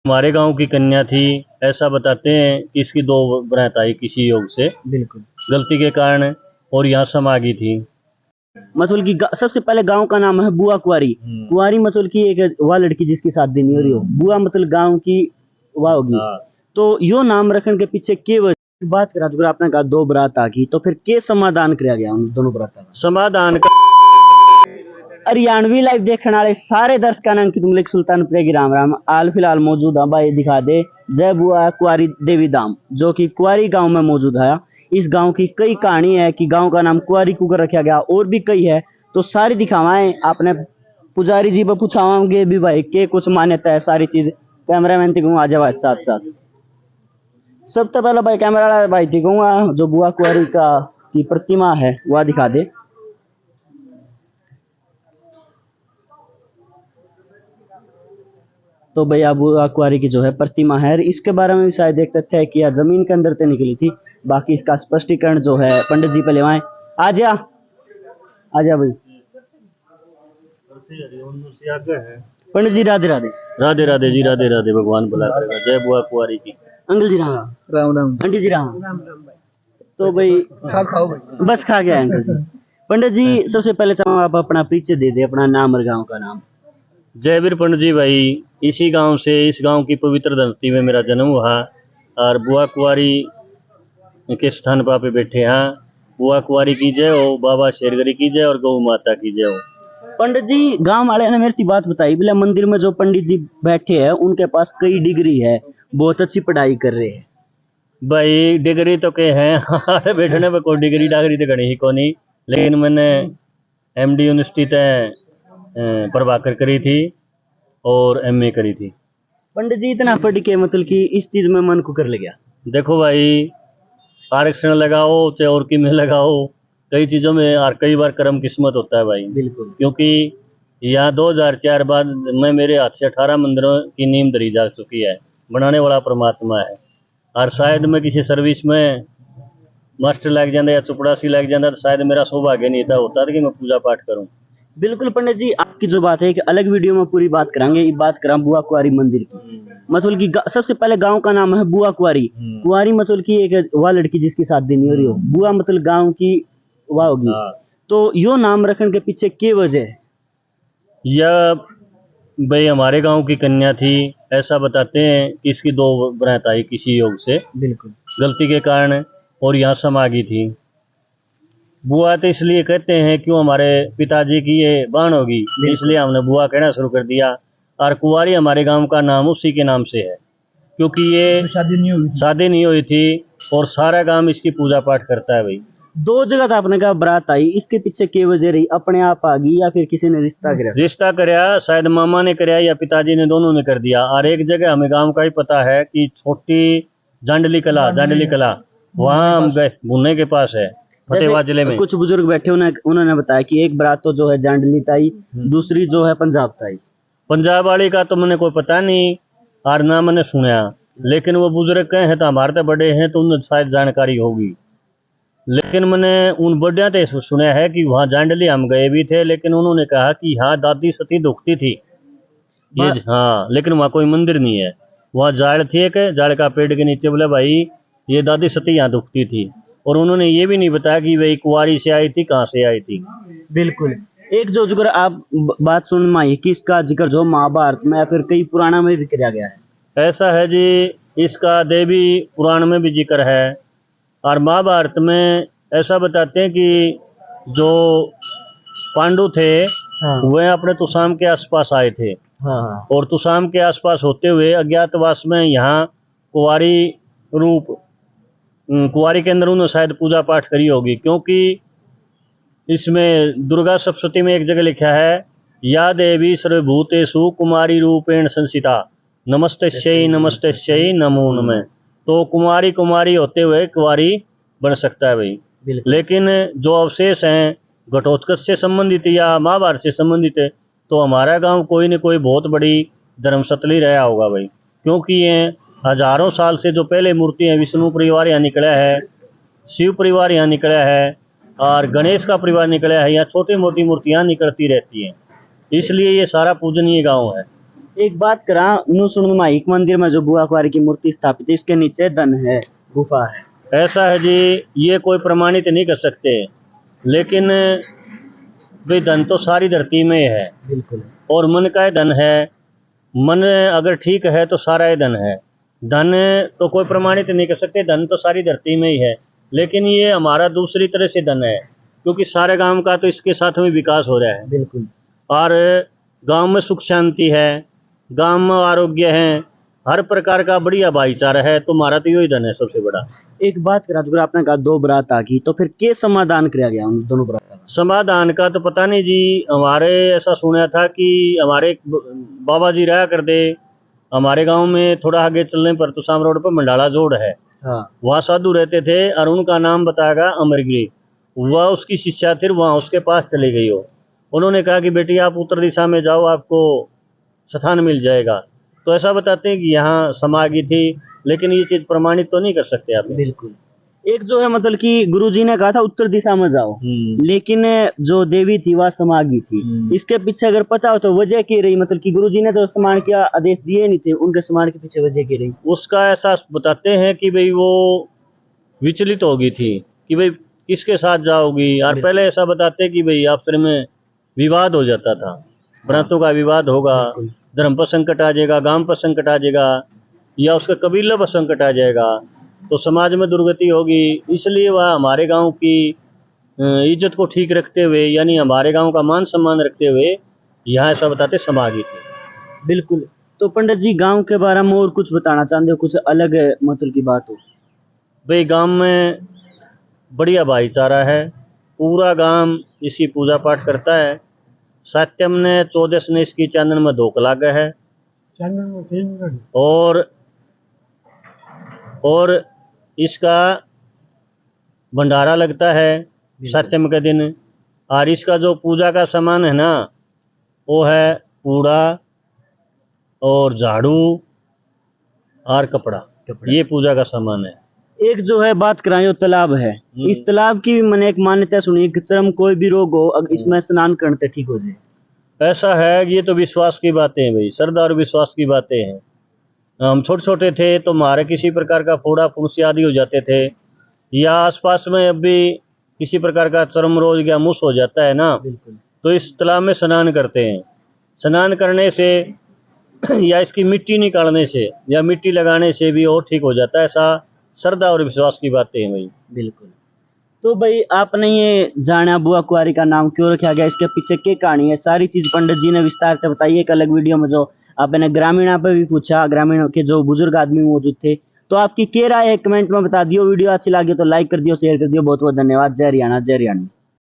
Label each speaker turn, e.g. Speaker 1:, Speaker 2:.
Speaker 1: हमारे गांव की कन्या थी, ऐसा बताते हैं कि इसकी दो बरात आई किसी योग से,
Speaker 2: बिल्कुल
Speaker 1: गलती के कारण, और यहाँ समा गई थी।
Speaker 2: मतलब कि सबसे पहले गांव का नाम है बुआ कुआरी। कुआरी मतलब कि एक वह लड़की जिसकी शादी नहीं हो रही हो, बुआ मतलब गांव की वह होगी।
Speaker 1: हाँ।
Speaker 2: तो यो नाम रखने के पीछे के वजह बात करा जो आपने कहा दो बरात आ गई, तो फिर के समाधान किया गया उन दोनों बरातों का?
Speaker 1: समाधान का
Speaker 2: हरियाणवी लाइव देखने वाले सारे दर्शकों ने अंकित मलिक सुल्तानपुर की राम राम। हाल फिलहाल मौजूद है भाई दिखा दे जय बुआ कुआरी देवी धाम, जो कि कुआरी गांव में मौजूद है। इस गांव की कई कहानी है कि गांव का नाम कुआरी कुकर रखा गया, और भी कई है, तो सारी दिखावाएं आपने पुजारी जी पर पूछावांगे भी भाई के कुछ मान्यता है सारी चीज। कैमरामैन थी कहूँ आ जाओ साथ साथ। सबसे पहले भाई कैमरा वाला भाई थी कहूँगा जो बुआ कुआरी का की प्रतिमा है वह दिखा दे। तो भैया बुआ कुआरी की जो है प्रतिमा है, इसके बारे में भी शायद एक तथ्य है कि यह जमीन के अंदर से निकली थी। बाकी इसका स्पष्टीकरण जो है पंडित जी पे लेवाएं। आजा आजा भाई पंडित जी राधे राधे।
Speaker 1: राधे राधे जी, राधे राधे, भगवान भला करेगा। जय बुआ कुआरी की।
Speaker 2: अंकल जी राम राम राम। आंटी जी राम राम। तो भाई खाओ भाई, बस खा गया अंकल जी। पंडित जी सबसे पहले चाहूँ आप अपना परिचय दे दे, अपना नाम और गाँव का नाम।
Speaker 1: जयवीर पंडित जी भाई, इसी गांव से, इस गांव की पवित्र धरती में मेरा जन्म हुआ, और बुआ कुआरी के स्थान पे बैठे हैं। बुआ कुआरी की जय हो, बाबा शेरगरी की जय, और गौ माता की जय हो।
Speaker 2: पंडित जी गांव वाले ने मेरी बात बताई, बोले मंदिर में जो पंडित जी बैठे हैं उनके पास कई डिग्री है, बहुत अच्छी पढ़ाई कर रहे हैं।
Speaker 1: भाई डिग्री तो के हैं हमारे बैठने पे कोई डिग्री डागरी तो गणी ही को नहीं, लेकिन मैंने एमडी यूनिवर्सिटी तय प्रभाकर करी थी और एमए करी थी।
Speaker 2: पंडित जी इतना पढ़ के मतलब कि इस चीज में मन को कर ले गया।
Speaker 1: देखो भाई, आरक्षण लगाओ चाहे और की में लगाओ, कई चीजों में और कई बार कर्म किस्मत होता है भाई।
Speaker 2: बिल्कुल।
Speaker 1: क्योंकि यहाँ 2004 बाद में मेरे हाथ से 18 मंदिरों की नींव धरी जा चुकी है। बनाने वाला परमात्मा है, और शायद मैं किसी सर्विस में मास्टर लग जाता या चुपड़ासी लग जाता तो शायद मेरा सौभाग्य नहीं था होता कि मैं पूजा पाठ करूं।
Speaker 2: बिल्कुल पंडित जी, आपकी जो बात है एक अलग वीडियो में पूरी बात करांगे। ये बात करा बुआ कुआरी मंदिर की, मतलब कि सबसे पहले गांव का नाम है बुआ कुआरी। कुआरी मतलब कि एक वह लड़की जिसकी शादी नहीं हो रही हो, बुआ मतलब गांव की वह होगी। तो यो नाम रखने के पीछे के वजह है?
Speaker 1: यह भाई हमारे गांव की कन्या थी, ऐसा बताते हैं कि इसकी दो बरात आई किसी योग से,
Speaker 2: बिल्कुल
Speaker 1: गलती के कारण, और यहाँ समा गई थी। बुआ तो इसलिए कहते हैं क्यों हमारे पिताजी की ये बाण होगी, इसलिए हमने बुआ कहना शुरू कर दिया। और कुंवारी हमारे गांव का नाम उसी के नाम से है, क्योंकि ये शादी नहीं हुई थी और सारा गांव इसकी पूजा पाठ करता है भाई।
Speaker 2: दो जगह था आपने कहा बरात आई, इसके पीछे के वजह रही? अपने आप आ गई या फिर किसी ने रिश्ता कराया?
Speaker 1: शायद मामा ने कराया या पिताजी ने, दोनों ने कर दिया। और एक जगह हमें गांव का ही पता है कि छोटी जांडली कला वहाँ हम गए, भुन्ने के पास है, फतेहाबाद जिले में।
Speaker 2: कुछ बुजुर्ग बैठे उन्होंने बताया कि एक बरात तो जो है जांडली ताई, दूसरी जो है पंजाब ताई।
Speaker 1: पंजाब वाली का तो मैंने कोई पता नहीं और ना मैंने सुना, लेकिन वो बुजुर्ग कहे हैं तो हमारे तो बड़े हैं तो उन्हें शायद जानकारी होगी। लेकिन मैंने उन बड़िया तो सुना है कि वहाँ जांडली हम गए भी थे, लेकिन उन्होंने कहा कि हाँ दादी सती दुखती थी ये, हाँ, लेकिन वहाँ कोई मंदिर नहीं है। वहाँ जाड़ थी, एक जाड़ का पेड़ के नीचे, बोले भाई ये दादी सती यहाँ दुखती थी। और उन्होंने ये भी नहीं बताया कि वही कुंवारी से आई थी, कहाँ से आई थी।
Speaker 2: बिल्कुल। एक जो जिक्र आप बात सुन में आई कि इसका जिक्र जो महाभारत में या फिर कई पुराणों में भी किया गया है।
Speaker 1: ऐसा है जी, इसका देवी पुराण में भी जिक्र है, और महाभारत में ऐसा बताते हैं कि जो पांडु थे, हाँ, वह अपने तुसाम के आसपास आए थे, हाँ, और तुसाम के आसपास होते हुए अज्ञातवास में यहाँ कुंवारी के अंदर उन्होंने शायद पूजा पाठ करी होगी। क्योंकि इसमें दुर्गा सप्तशती में एक जगह लिखा है, या देवी सर्वभूतेषु कुमारी रूपेण संसिता नमस्तस्यै नमो नमः। तो कुमारी होते हुए कुंवारी बन सकता है भाई। लेकिन जो अवशेष हैं घटोत्कच से संबंधित या महाभारत से संबंधित है, तो हमारा गांव कोई न कोई बहुत बड़ी धर्मसतली रहा होगा भाई। क्योंकि ये हजारों साल से जो पहले मूर्ति है, विष्णु परिवार यहाँ निकला है, शिव परिवार यहाँ निकला है, और गणेश का परिवार निकला है। यहाँ छोटी मोटी मूर्तियाँ निकलती रहती हैं, इसलिए ये सारा पूजनीय गांव है।
Speaker 2: एक बात करा नुसुन माइक मंदिर में जो बुआ कुंवारी की मूर्ति स्थापित है, इसके नीचे धन है, गुफा है।
Speaker 1: ऐसा है जी, ये कोई प्रमाणित नहीं कर सकते, लेकिन भाई धन तो सारी धरती में ही है,
Speaker 2: बिल्कुल।
Speaker 1: और मन का ही धन है। मन अगर ठीक है तो सारा ही धन है। धन तो कोई प्रमाणित नहीं कर सकते, धन तो सारी धरती में ही है, लेकिन ये हमारा दूसरी तरह से धन है, क्योंकि सारे गांव का तो इसके साथ में विकास हो रहा है।
Speaker 2: बिल्कुल।
Speaker 1: और गांव में सुख शांति है, गांव में आरोग्य है, हर प्रकार का बढ़िया भाईचारा है, तो हमारा तो यही धन है सबसे बड़ा।
Speaker 2: एक बात करा जो आपने कहा दो बरात आ गई, तो फिर के समाधान किया गया उन दोनों बरात का?
Speaker 1: समाधान का तो पता नहीं जी, हमारे ऐसा सुना था कि हमारे एक बाबा जी रहा करते हमारे गांव में, थोड़ा आगे चलने पर तुसाम रोड पर मंडाला जोड़ है,
Speaker 2: हाँ।
Speaker 1: वहाँ साधु रहते थे, और उनका नाम बताएगा अमरगिरी। वह उसकी शिष्या थी, वहाँ उसके पास चली गई हो। उन्होंने कहा कि बेटी आप उत्तर दिशा में जाओ, आपको स्थान मिल जाएगा। तो ऐसा बताते हैं कि यहाँ समागी थी, लेकिन ये चीज प्रमाणित तो नहीं कर सकते आप।
Speaker 2: बिल्कुल। एक जो है मतलब कि गुरुजी ने कहा था उत्तर दिशा में जाओ, लेकिन जो देवी थी वह समागी थी। इसके पीछे अगर पता हो तो वजह क्या रही, मतलब कि गुरुजी ने तो स्नान का आदेश दिए नहीं थे, उनके स्नान के पीछे वजह क्या रही?
Speaker 1: उसका ऐसा बताते हैं कि भाई वो विचलित हो गई थी कि भाई किसके साथ जाओगी, और पहले ऐसा बताते कि भाई आपस में विवाद हो जाता था, प्रांतों का विवाद होगा, धर्म पर संकट आ जाएगा, गांव पर संकट आ जाएगा, या उसके कबीले पर संकट आ जाएगा, तो समाज में दुर्गति होगी। इसलिए वह हमारे गांव की इज्जत को ठीक रखते हुए, यानी हमारे गांव का मान सम्मान रखते हुए यहाँ ऐसा बताते समागी थे।
Speaker 2: बिल्कुल। तो पंडित जी गांव के बारे में और कुछ बताना चाहते हो, कुछ अलग मतलब की बात हो?
Speaker 1: भाई गांव में बढ़िया भाईचारा है, पूरा गांव इसी पूजा पाठ करता है। सत्यम ने 14 ने इसकी चांदन में धोख लागा है, और इसका भंडारा लगता है सत्यम के दिन। और इसका जो पूजा का सामान है ना, वो है कूड़ा और झाड़ू और कपड़ा, ये पूजा का सामान है।
Speaker 2: एक जो है बात कराएं, तालाब है, इस तालाब की भी मैंने एक मान्यता सुनी कि चरम कोई भी रोग हो अगर इसमें स्नान करते ठीक हो जाए।
Speaker 1: ऐसा है, ये तो विश्वास की बातें हैं भाई, श्रद्धा और विश्वास की बातें हैं। हम छोटे छोटे थे तो हमारे किसी प्रकार का फोड़ा फुंसी आदि हो जाते थे, या आसपास में अब भी किसी प्रकार का चर्म रोग या मुस हो जाता है ना, तो इस तालाब में स्नान करते हैं। स्नान करने से या इसकी मिट्टी निकालने से या मिट्टी लगाने से भी और ठीक हो जाता है। ऐसा श्रद्धा और विश्वास की बातें हैं भाई।
Speaker 2: बिल्कुल। तो भाई आपने ये जाना बुआ कुंवारी का नाम क्यों रखा गया, इसके पीछे क्या कहानी है, सारी चीज पंडित जी ने विस्तार से बताई एक अलग वीडियो में, जो आपने ग्रामीण पे भी पूछा, ग्रामीण के जो बुजुर्ग आदमी मौजूद थे। तो आपकी क्या राय है कमेंट में बता दियो। वीडियो अच्छी लगी तो लाइक कर दियो, शेयर कर दियो। बहुत बहुत धन्यवाद। जय हरियाणा, जय हरियाणा।